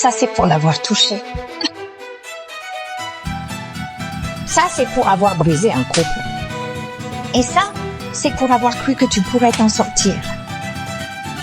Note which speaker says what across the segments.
Speaker 1: Ça, c'est pour l'avoir touché. Ça, c'est pour avoir brisé un couple. Et ça, c'est pour avoir cru que tu pourrais t'en sortir.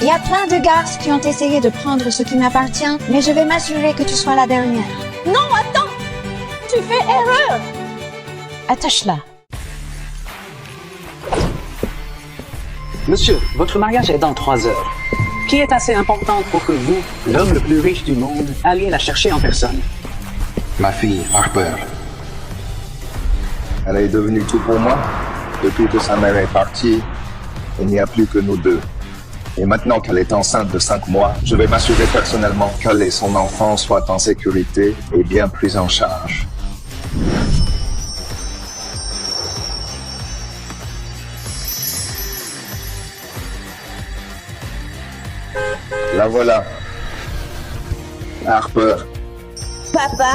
Speaker 1: Il y a plein de garces qui ont essayé de prendre ce qui m'appartient, mais je vais m'assurer que tu sois la dernière.
Speaker 2: Non, attends! Tu fais erreur!
Speaker 1: Attache-la.
Speaker 3: Monsieur, votre mariage est dans 3 heures, qui est assez importante pour que vous, l'homme le plus riche du monde, alliez la chercher en personne.
Speaker 4: Ma fille, Harper. Elle est devenue tout pour moi. Depuis que sa mère est partie, il n'y a plus que nous deux. Et maintenant qu'elle est enceinte de 5 mois, je vais m'assurer personnellement qu'elle et son enfant soient en sécurité et bien pris en charge. La voilà. Harper.
Speaker 2: Papa!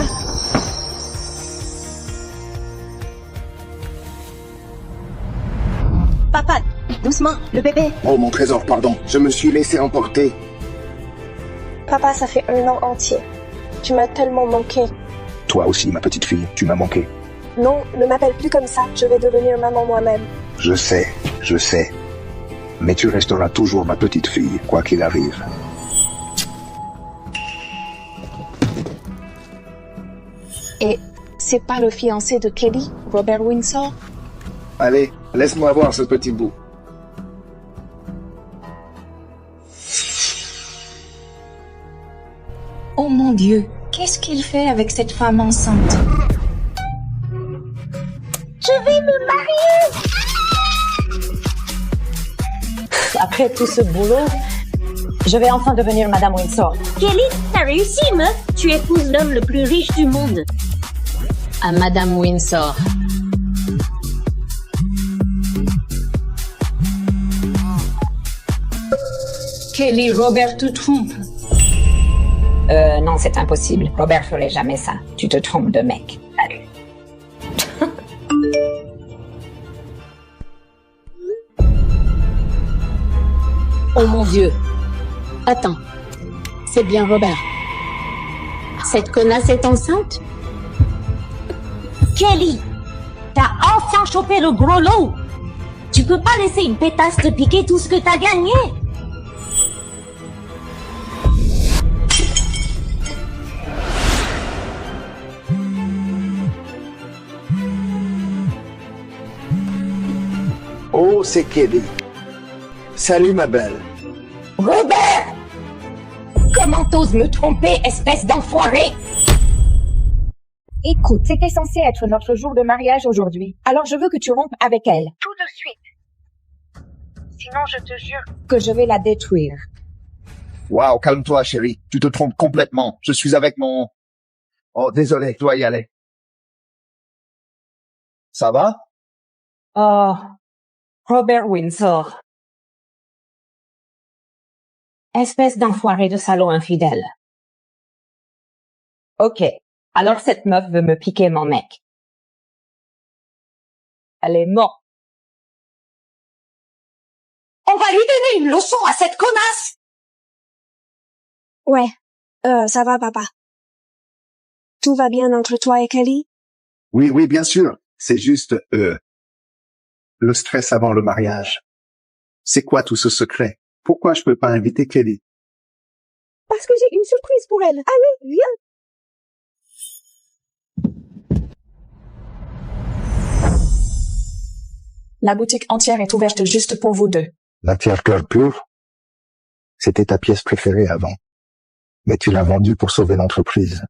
Speaker 2: Papa, doucement, le bébé.
Speaker 4: Oh mon trésor, pardon, je me suis laissé emporter.
Speaker 5: Papa, ça fait 1 an entier. Tu m'as tellement manqué.
Speaker 4: Toi aussi, ma petite fille, tu m'as manqué.
Speaker 5: Non, ne m'appelle plus comme ça. Je vais devenir maman moi-même.
Speaker 4: Je sais. Mais tu resteras toujours ma petite fille, quoi qu'il arrive.
Speaker 1: Et c'est pas le fiancé de Kelly, Robert Windsor?
Speaker 4: Allez, laisse-moi voir ce petit bout.
Speaker 1: Oh mon Dieu, qu'est-ce qu'il fait avec cette femme enceinte?
Speaker 2: Je vais me marier!
Speaker 1: Après tout ce boulot, je vais enfin devenir Madame Windsor.
Speaker 2: Kelly, t'as réussi, meuf! Tu épouses l'homme le plus riche du monde.
Speaker 1: À Madame Windsor. Kelly, Robert te trompe. Non, c'est impossible. Robert ferait jamais ça. Tu te trompes de mec. Salut. Oh mon Dieu. Attends. C'est bien Robert. Cette connasse est enceinte?
Speaker 2: Kelly, t'as enfin chopé le gros lot. Tu peux pas laisser une pétasse te piquer tout ce que t'as gagné.
Speaker 4: Oh, c'est Kelly. Salut, ma belle.
Speaker 1: Robert! Comment t'oses me tromper, espèce d'enfoiré? Écoute, c'était censé être notre jour de mariage aujourd'hui. Alors je veux que tu rompes avec elle.
Speaker 5: Tout de suite. Sinon, je te jure.
Speaker 1: Que je vais la détruire.
Speaker 4: Waouh, calme-toi, chérie. Tu te trompes complètement. Je suis avec mon... Oh, désolé, je dois y aller. Ça va?
Speaker 1: Oh, Robert Windsor. Espèce d'enfoiré de salaud infidèle. Ok, alors cette meuf veut me piquer mon mec. Elle est morte. On va lui donner une leçon à cette connasse!
Speaker 5: Ouais. Ça va, papa. Tout va bien entre toi et Kelly?
Speaker 4: Oui, bien sûr. C'est juste, le stress avant le mariage. C'est quoi tout ce secret? Pourquoi je peux pas inviter Kelly?
Speaker 5: Parce que j'ai une surprise pour elle. Allez, viens.
Speaker 1: La boutique entière est ouverte juste pour vous deux.
Speaker 4: La Pierre Cœur Pur? C'était ta pièce préférée avant. Mais tu l'as vendue pour sauver l'entreprise.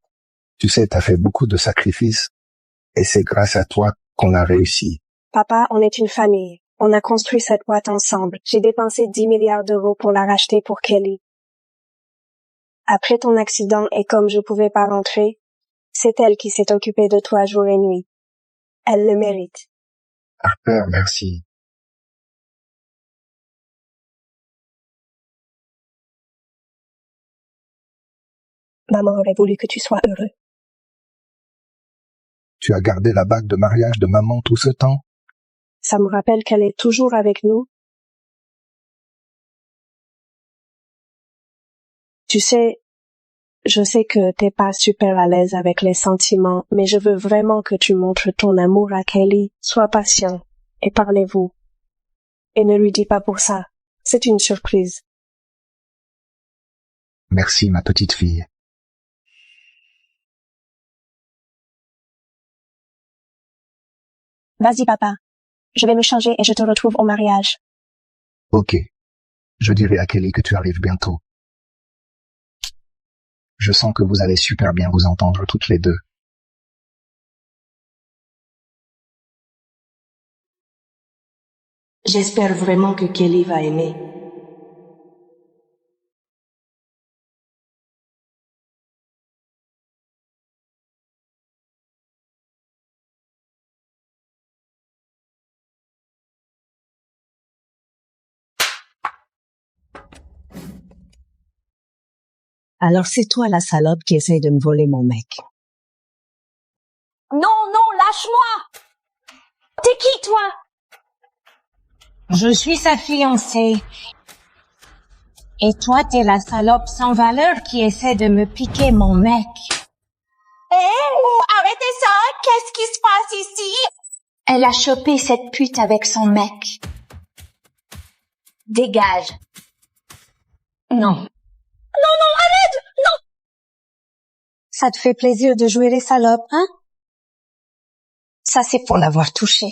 Speaker 4: Tu sais, t'as fait beaucoup de sacrifices. Et c'est grâce à toi qu'on a réussi.
Speaker 5: Papa, on est une famille. On a construit cette boîte ensemble. J'ai dépensé 10 milliards d'euros pour la racheter pour Kelly. Après ton accident et comme je pouvais pas rentrer, c'est elle qui s'est occupée de toi jour et nuit. Elle le mérite.
Speaker 4: Harper, merci.
Speaker 5: Maman aurait voulu que tu sois heureux.
Speaker 4: Tu as gardé la bague de mariage de maman tout ce temps?
Speaker 5: Ça me rappelle qu'elle est toujours avec nous. Tu sais, Je sais que t'es pas super à l'aise avec les sentiments, mais je veux vraiment que tu montres ton amour à Kelly. Sois patient et parlez-vous. Et ne lui dis pas pour ça. C'est une surprise.
Speaker 6: Merci, ma petite fille.
Speaker 5: Vas-y, papa. Je vais me changer et je te retrouve au mariage.
Speaker 6: Ok. Je dirai à Kelly que tu arrives bientôt. Je sens que vous allez super bien vous entendre toutes les deux.
Speaker 7: J'espère vraiment que Kelly va aimer.
Speaker 8: Alors c'est toi la salope qui essaye de me voler mon mec.
Speaker 2: Non, non, lâche-moi! T'es qui, toi?
Speaker 8: Je suis sa fiancée. Et toi, t'es la salope sans valeur qui essaie de me piquer mon mec.
Speaker 2: Arrêtez ça! Qu'est-ce qui se passe ici?
Speaker 1: Elle a chopé cette pute avec son mec. Dégage. Non.
Speaker 8: Ça te fait plaisir de jouer les salopes, hein?
Speaker 1: Ça, c'est pour l'avoir touché.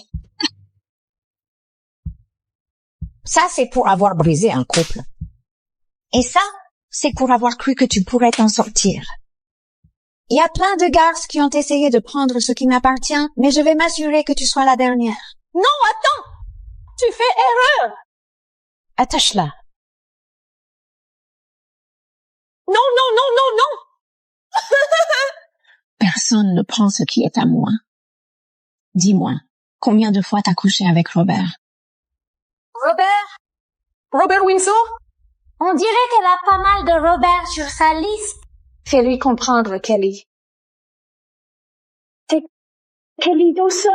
Speaker 1: Ça, c'est pour avoir brisé un couple. Et ça, c'est pour avoir cru que tu pourrais t'en sortir. Il y a plein de garces qui ont essayé de prendre ce qui m'appartient, mais je vais m'assurer que tu sois la dernière.
Speaker 2: Non, attends! Tu fais erreur!
Speaker 1: Attache-la.
Speaker 2: Non, non, non, non, non!
Speaker 1: Personne ne prend ce qui est à moi. Dis-moi, combien de fois t'as couché avec Robert?
Speaker 2: Robert? Robert Windsor? On dirait qu'elle a pas mal de Robert sur sa liste.
Speaker 5: Fais-lui comprendre, Kelly. T'es Kelly Dawson?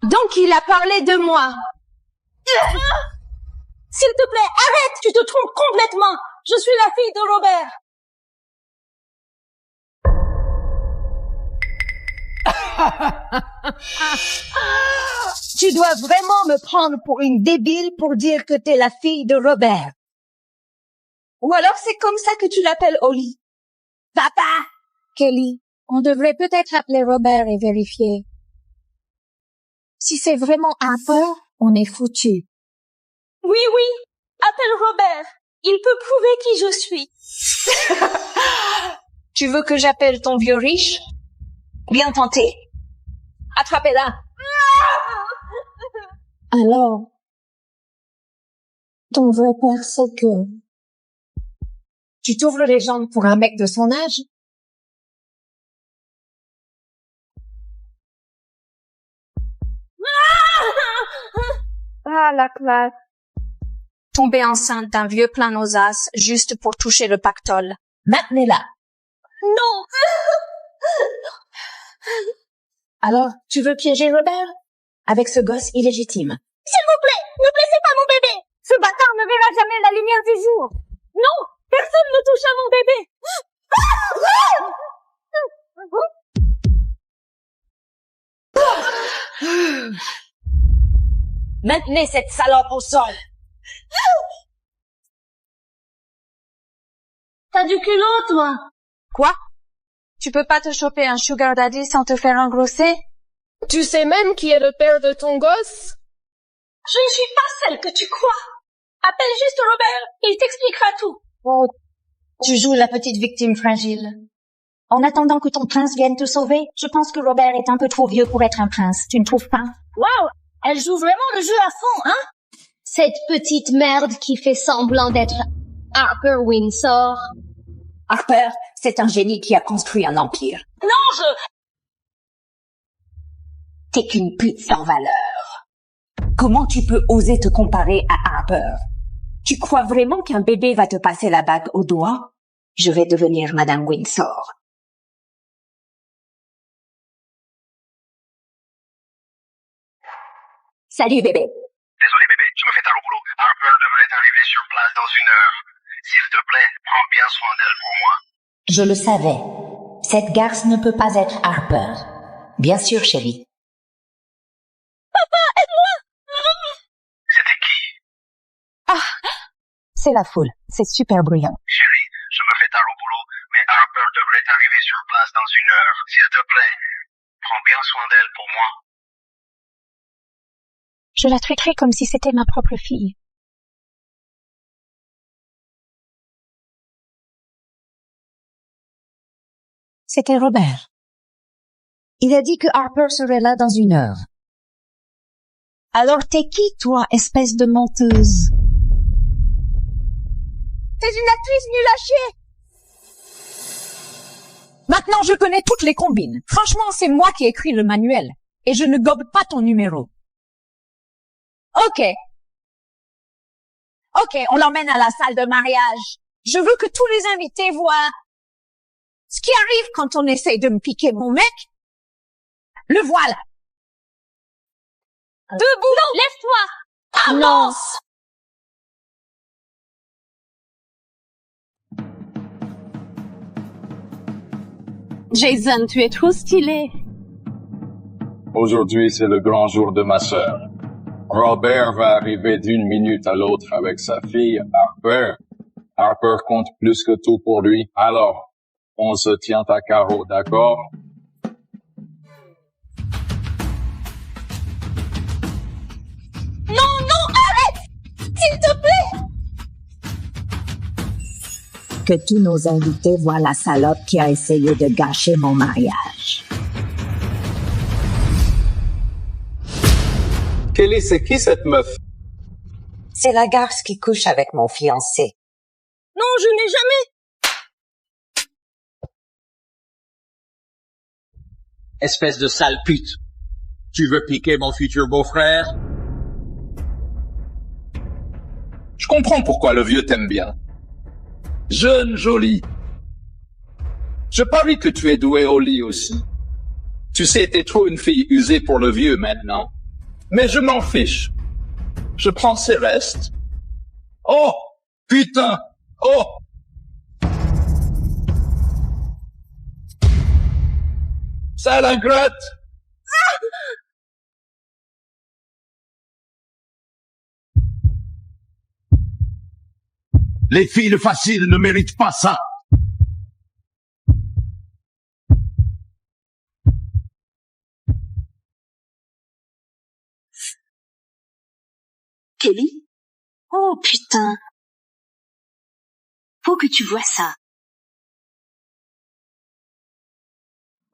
Speaker 2: Donc il a parlé de moi. S'il te plaît, arrête! Tu te trompes complètement! Je suis la fille de Robert!
Speaker 8: Tu dois vraiment me prendre pour une débile pour dire que t'es la fille de Robert.
Speaker 2: Ou alors c'est comme ça que tu l'appelles, Holly.
Speaker 8: Papa! Kelly, on devrait peut-être appeler Robert et vérifier. Si c'est vraiment Harper, on est foutu.
Speaker 2: Oui, oui, appelle Robert. Il peut prouver qui je suis.
Speaker 1: Tu veux que j'appelle ton vieux riche? Bien tenté. Attrapez-la.
Speaker 8: Alors, ton vrai père, c'est que tu t'ouvres les jambes pour un mec de son âge?
Speaker 5: Ah, la classe.
Speaker 1: Tomber enceinte d'un vieux plein aux as juste pour toucher le pactole.
Speaker 8: Maintenez-la.
Speaker 2: Non!
Speaker 8: Alors, tu veux piéger Robert? Avec ce gosse illégitime.
Speaker 2: S'il vous plaît, ne blessez pas mon bébé! Ce bâtard ne verra jamais la lumière du jour! Non! Personne ne touche à mon bébé!
Speaker 8: Maintenez cette salope au sol.
Speaker 2: T'as du culot, toi!
Speaker 1: Quoi? Tu peux pas te choper un sugar daddy sans te faire engrosser?
Speaker 9: Tu sais même qui est le père de ton gosse?
Speaker 2: Je ne suis pas celle que tu crois! Appelle juste Robert, il t'expliquera tout!
Speaker 8: Oh, tu joues la petite victime fragile. En attendant que ton prince vienne te sauver, je pense que Robert est un peu trop vieux pour être un prince. Tu ne trouves pas?
Speaker 2: Waouh! Elle joue vraiment le jeu à fond, hein?
Speaker 10: Cette petite merde qui fait semblant d'être Harper Windsor.
Speaker 8: Harper, c'est un génie qui a construit un empire.
Speaker 2: Non,
Speaker 8: T'es qu'une pute sans valeur. Comment tu peux oser te comparer à Harper? Tu crois vraiment qu'un bébé va te passer la bague au doigt? Je vais devenir Madame Windsor. Salut bébé.
Speaker 6: Désolé bébé, je me fais tard au boulot. Harper devrait arriver sur place dans 1 heure.
Speaker 4: S'il te plaît, prends bien soin d'elle pour moi.
Speaker 8: Je le savais. Cette garce ne peut pas être Harper. Bien sûr, chérie.
Speaker 4: C'était qui?
Speaker 1: C'est la foule. C'est super bruyant.
Speaker 4: Chérie, je me fais tard au boulot, mais Harper devrait arriver sur place dans 1 heure. S'il te plaît, prends bien soin d'elle pour moi.
Speaker 1: Je la traiterai comme si c'était ma propre fille. C'était Robert. Il a dit que Harper serait là dans 1 heure. Alors t'es qui, toi, espèce de menteuse?
Speaker 2: T'es une actrice nulle à chier.
Speaker 11: Maintenant, je connais toutes les combines. Franchement, c'est moi qui ai écrit le manuel. Et je ne gobe pas ton numéro. Ok, on l'emmène à la salle de mariage. Je veux que tous les invités voient ce qui arrive quand on essaie de me piquer mon mec. Le voilà. Debout.
Speaker 2: Non, lève-toi.
Speaker 11: Avance.
Speaker 2: Jason, tu es trop stylé.
Speaker 12: Aujourd'hui, c'est le grand jour de ma sœur. Robert va arriver d'1 minute à l'autre avec sa fille, Harper. Harper compte plus que tout pour lui. Alors, on se tient à carreau, d'accord?
Speaker 2: Non, arrête! S'il te plaît!
Speaker 8: Que tous nos invités voient la salope qui a essayé de gâcher mon mariage.
Speaker 3: Kelly, c'est qui cette meuf?
Speaker 8: C'est la garce qui couche avec mon fiancé.
Speaker 2: Non, je n'ai jamais...
Speaker 13: Espèce de sale pute. Tu veux piquer mon futur beau-frère?
Speaker 12: Je comprends pourquoi le vieux t'aime bien. Jeune, jolie. Je parie que tu es douée au lit aussi. Tu sais, t'es trop une fille usée pour le vieux maintenant. Mais je m'en fiche. Je prends ses restes. Oh, putain. Oh. Sale ingrate.
Speaker 13: Les filles faciles ne méritent pas ça.
Speaker 14: Kelly? Oh putain. Faut que tu vois ça.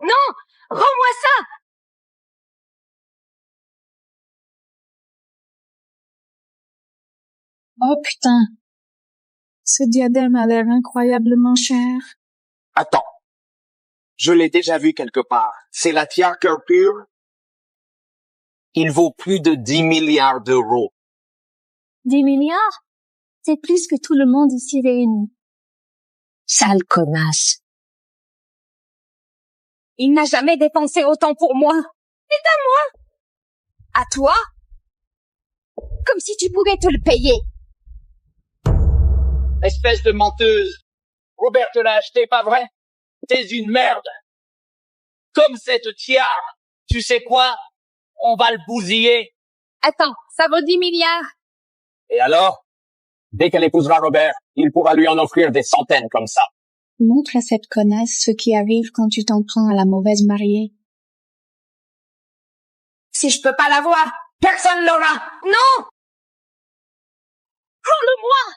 Speaker 2: Non! Rends-moi ça!
Speaker 11: Oh putain. Ce diadème a l'air incroyablement cher.
Speaker 15: Attends. Je l'ai déjà vu quelque part. C'est la tiare cœur pur? Il vaut plus de 10 milliards d'euros.
Speaker 10: 10 milliards? C'est plus que tout le monde ici réuni.
Speaker 8: Sale connasse.
Speaker 2: Il n'a jamais dépensé autant pour moi. C'est à moi. À toi? Comme si tu pouvais te le payer.
Speaker 13: Espèce de menteuse. Robert te l'a acheté, pas vrai? T'es une merde. Comme cette tiare. Tu sais quoi? On va le bousiller.
Speaker 2: Attends, ça vaut 10 milliards.
Speaker 15: Et alors? Dès qu'elle épousera Robert, il pourra lui en offrir des centaines comme ça.
Speaker 11: Montre à cette connasse ce qui arrive quand tu t'en prends à la mauvaise mariée.
Speaker 2: Si je peux pas l'avoir, personne l'aura. Non! Prends-le-moi!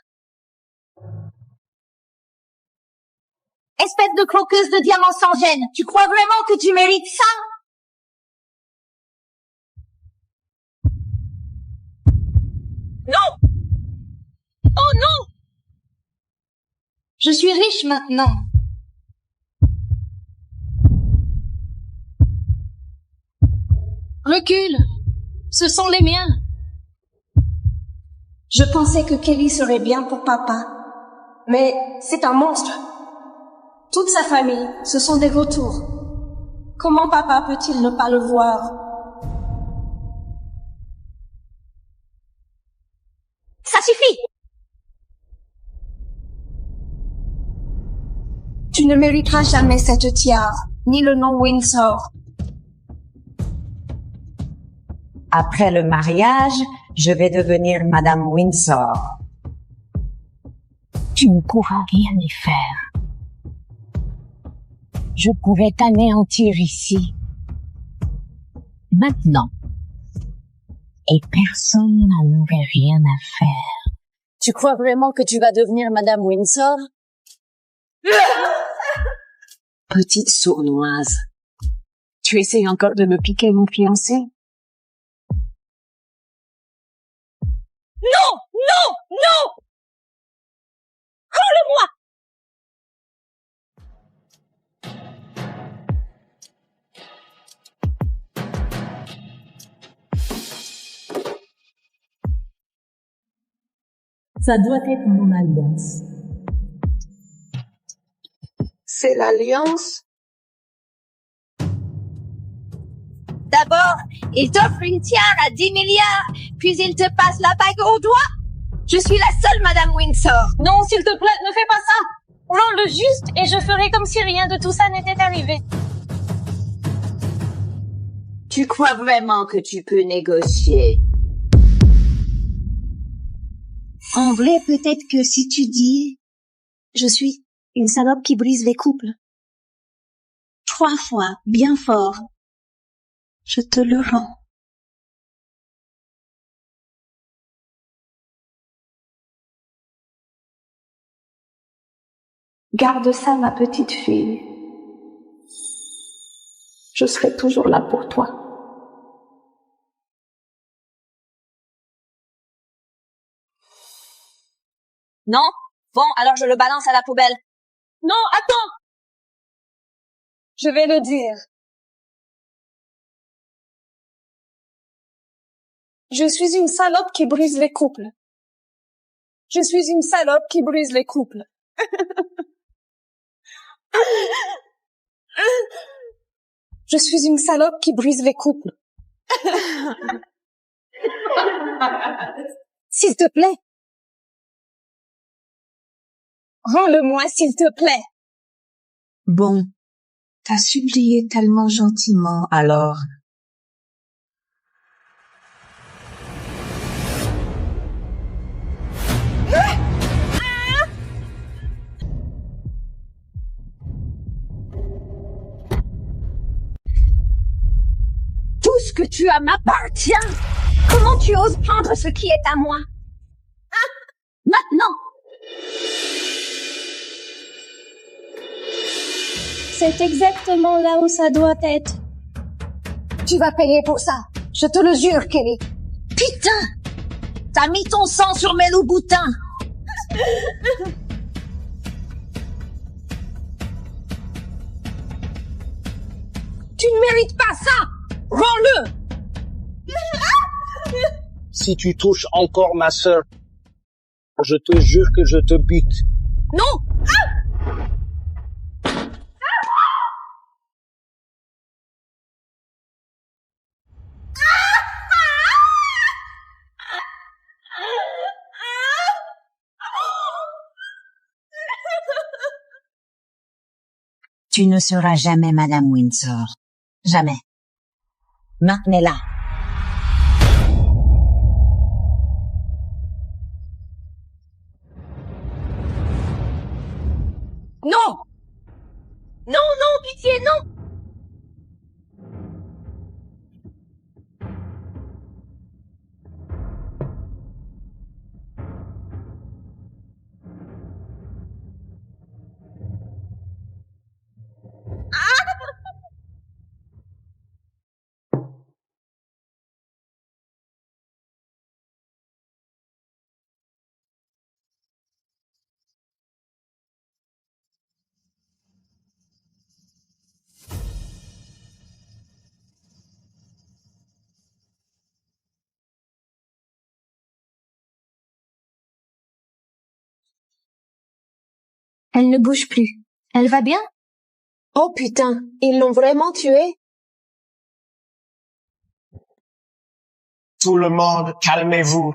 Speaker 2: Espèce de croqueuse de diamants sans gêne, tu crois vraiment que tu mérites ça? Non! Oh non!
Speaker 10: Je suis riche maintenant. Recule. Ce sont les miens.
Speaker 7: Je pensais que Kelly serait bien pour papa. Mais c'est un monstre. Toute sa famille, ce sont des vautours. Comment papa peut-il ne pas le voir?
Speaker 2: Ça suffit!
Speaker 7: Tu ne mériteras jamais cette tiare, ni le nom Windsor.
Speaker 8: Après le mariage, je vais devenir Madame Windsor. Tu ne pourras rien y faire. Je pourrais t'anéantir ici, maintenant, et personne n'en aurait rien à faire.
Speaker 2: Tu crois vraiment que tu vas devenir Madame Windsor?
Speaker 8: Petite sournoise, tu essaies encore de me piquer mon fiancé?
Speaker 2: Non! Non! Non! Rends-le-moi!
Speaker 16: Ça doit être mon alliance.
Speaker 7: C'est l'alliance?
Speaker 11: D'abord, il t'offre une tiare à 10 milliards, puis il te passe la bague au doigt. Je suis la seule Madame Windsor.
Speaker 2: Non, s'il te plaît, ne fais pas ça. Rends-le juste et je ferai comme si rien de tout ça n'était arrivé.
Speaker 8: Tu crois vraiment que tu peux négocier?
Speaker 7: En vrai, peut-être que si tu dis « Je suis une salope qui brise les couples » 3 fois, bien fort, je te le rends. Garde ça, ma petite fille. Je serai toujours là pour toi.
Speaker 2: Non? Bon, alors je le balance à la poubelle. Non, attends! Je vais le dire. Je suis une salope qui brise les couples. Je suis une salope qui brise les couples. Je suis une salope qui brise les couples. S'il te plaît. Rends-le-moi, s'il te plaît.
Speaker 7: Bon, t'as supplié tellement gentiment, alors.
Speaker 11: Tout ce que tu as m'appartient. Comment tu oses prendre ce qui est à moi? Maintenant!
Speaker 2: C'est exactement là où ça doit être.
Speaker 11: Tu vas payer pour ça. Je te le jure, Kelly. Putain! T'as mis ton sang sur mes loups-boutins. Tu ne mérites pas ça! Rends-le!
Speaker 13: Si tu touches encore ma sœur, je te jure que je te bute.
Speaker 11: Non!
Speaker 8: Tu ne seras jamais Madame Windsor. Jamais. Maintenez-la.
Speaker 11: Non! Non, non, pitié, non!
Speaker 7: Elle ne bouge plus. Elle va bien?
Speaker 9: Oh putain, ils l'ont vraiment tuée?
Speaker 13: Tout le monde, calmez-vous.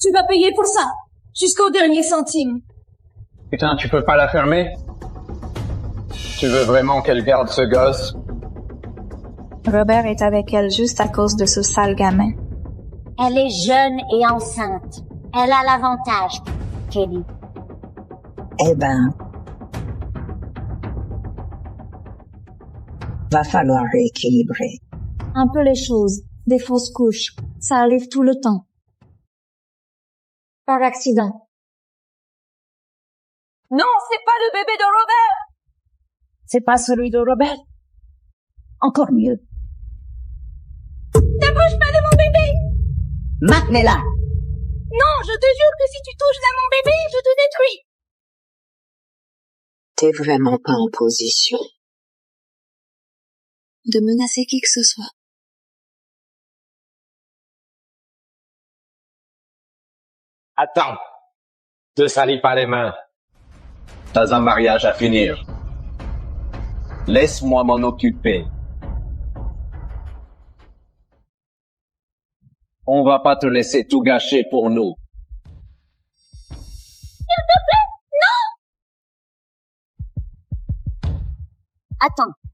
Speaker 2: Tu vas payer pour ça, jusqu'au dernier centime.
Speaker 17: Putain, tu peux pas la fermer? Tu veux vraiment qu'elle garde ce gosse?
Speaker 5: Robert est avec elle juste à cause de ce sale gamin.
Speaker 10: Elle est jeune et enceinte. Elle a l'avantage, Kelly.
Speaker 1: Eh ben, va falloir rééquilibrer.
Speaker 2: Un peu les choses, des fausses couches, ça arrive tout le temps. Par accident. Non, c'est pas le bébé de Robert!
Speaker 11: C'est pas celui de Robert. Encore mieux.
Speaker 2: T'approches pas de mon bébé!
Speaker 11: Maintenez-la.
Speaker 2: Non, je te jure que si tu touches à mon bébé, je te détruis!
Speaker 1: T'es vraiment pas en position
Speaker 5: de menacer qui que ce soit.
Speaker 17: Attends. Te salis pas les mains. T'as un mariage à finir. Laisse-moi m'en occuper. On va pas te laisser tout gâcher pour nous.
Speaker 10: S'il te plaît, non! Attends.